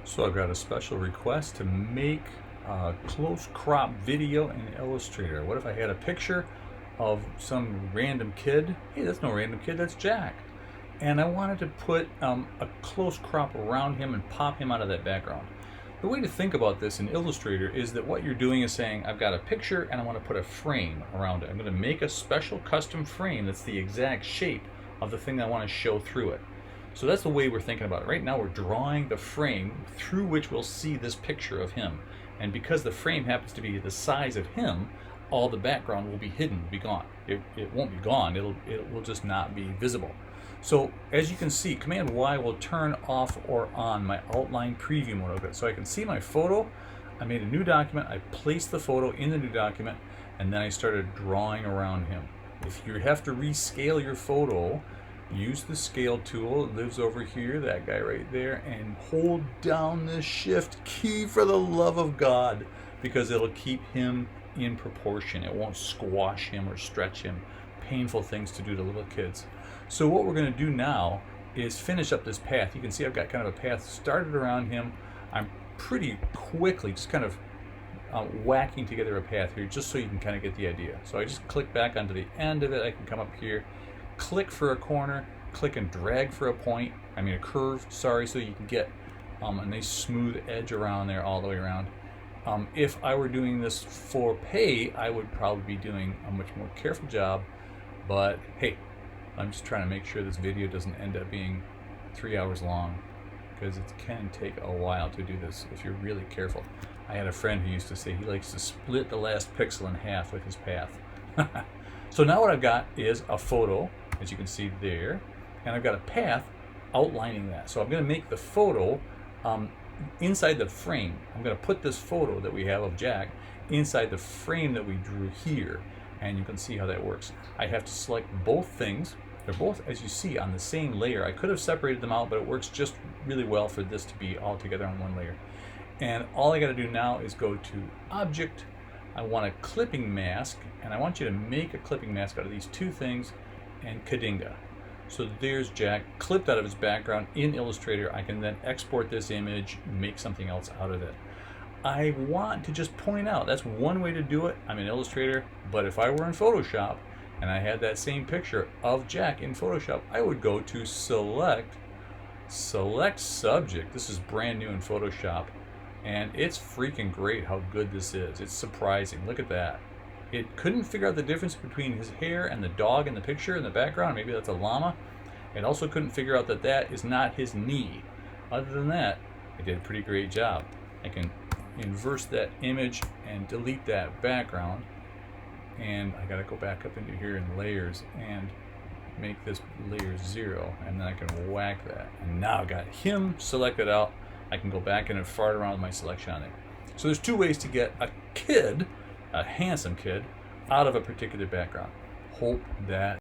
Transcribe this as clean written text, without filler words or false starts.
So I've got a special request to make a close crop video in Illustrator. What if I had a picture of some random kid? Hey, that's no random kid, that's Jack. And I wanted to put a close crop around him and pop him out of that background. The way to think about this in Illustrator is that what you're doing is saying, I've got a picture and I want to put a frame around it. I'm going to make a special custom frame that's the exact shape of the thing that I want to show through it. So that's the way we're thinking about it. Right now we're drawing the frame through which we'll see this picture of him. And because the frame happens to be the size of him, all the background will be hidden, be gone. It won't be gone, it will just not be visible. So as you can see, Command Y will turn off or on my outline preview mode of it. So I can see my photo. I made a new document, I placed the photo in the new document, and then I started drawing around him. If you have to rescale your photo, use the scale tool. It lives over here, that guy right there, and hold down the shift key for the love of God, because it'll keep him in proportion. It won't squash him or stretch him. Painful things to do to little kids. So what we're going to do now is finish up this path. You can see I've got kind of a path started around him. I'm pretty quickly just kind of whacking together a path here just so you can kind of get the idea. So I just click back onto the end of it. I can come up here, click for a corner, click and drag for a curve, sorry, so you can get a nice smooth edge around there all the way around. If I were doing this for pay, I would probably be doing a much more careful job, but hey, I'm just trying to make sure this video doesn't end up being 3 hours long, because it can take a while to do this if you're really careful. I had a friend who used to say he likes to split the last pixel in half with his path. So now what I've got is a photo, as you can see there, and I've got a path outlining that. So I'm going to make the photo inside the frame. I'm going to put this photo that we have of Jack inside the frame that we drew here, and you can see how that works. I have to select both things. They're both, as you see, on the same layer. I could have separated them out, but it works just really well for this to be all together on one layer. And all I got to do now is go to Object. I want a clipping mask, and I want you to make a clipping mask out of these two things, and Kadinga. So there's Jack clipped out of his background in Illustrator. I can then export this image, make something else out of it. I want to just point out, that's one way to do it. I'm in Illustrator, but if I were in Photoshop and I had that same picture of Jack in Photoshop, I would go to Select Subject. This is brand new in Photoshop, and it's freaking great how good this is. It's surprising. Look at that. It couldn't figure out the difference between his hair and the dog in the picture in the background. Maybe that's a llama. It also couldn't figure out that that is not his knee. Other than that, it did a pretty great job. I can inverse that image and delete that background, and I gotta go back up into here in layers and make this layer 0, and then I can whack that, and now I got him selected out. I can go back in and fart around with my selection on it. So there's two ways to get a kid, a handsome kid, out of a particular background. Hope that